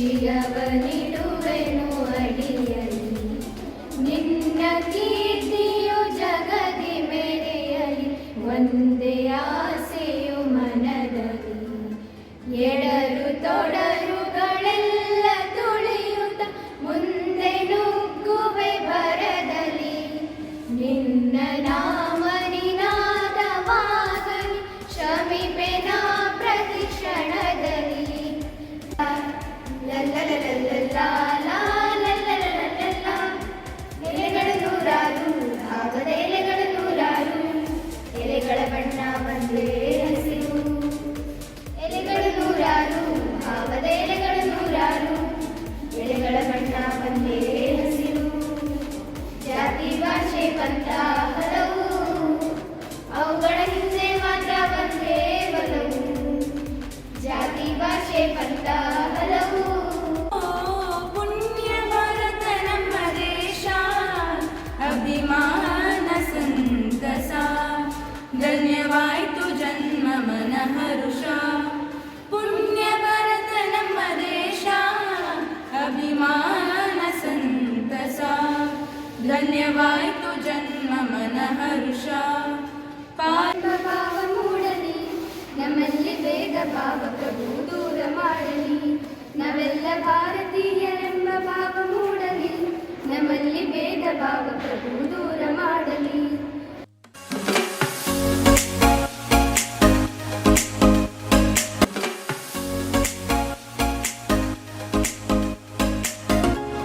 ಶಿರವನಿಡುವೆನು ಅಡಿಯಲಿ ನಿನ್ನ ಕೀರ್ತಿಯು ಜಗದಿ ಮೆರೆಯಲಿ ಒಂದೇ ಆಸೆಯು ಮನದಲ್ಲಿ ಎಡರು ತೊಡರುಗಳೆಲ್ಲ ತುಳಿಯುತ್ತ ಮುಂದೆ ನುಗ್ಗುವೆ ಭರದಲ್ಲಿ ನಿನ್ನ ನಾಮ ನಿನಾದವಾಗಲಿ ಶಮಿಪೆನ ಪ್ರತಿ ಕ್ಷಣದಲ್ಲಿ ಎಲೆಗಳು ನೂರಾರು ಭಾಗದ ಎಲೆಗಳು ನೂರಾರು ಎಲೆಗಳ ಬಣ್ಣ ಒಂದೇ ಹಸಿರು ಎಲೆಗಳು ನೂರಾರು ಭಾವದ ಎಲೆಗಳು ನೂರಾರು ಎಲೆಗಳ ಬಣ್ಣ ಒಂದೇ ಹಸಿರು ಜಾತಿ ಭಾಷೆ ಪಂಥ ಹಲವು ಅವುಗಳ ಹಿಂದೆ ಮಾತ್ರ ಒಂದೇ ಬಲವು ಜಾತಿ ಭಾಷೆ ಪಂಥ ಹಲವು ಪುಣ್ಯ ಭಾರತ ನಮ್ಮ ದೇಶ ಅಭಿಮಾನ ಸಂತಸ ಧನ್ಯವಾಯಿತು ಜನ್ಮ ಮನ ಹರುಷ ಪುಣ್ಯ ಭಾರತ ನಮ್ಮ ದೇಶ ಅಭಿಮಾನ ಸಂತಸ ಧನ್ಯವಾಯಿತು ಜನ್ಮ ಮನ ಹರುಷ ಭಾವ ಮೂಡಲಿ ನಮ್ಮಲ್ಲಿ ಭೇದ ಭಾವ ಪ್ರಭುದು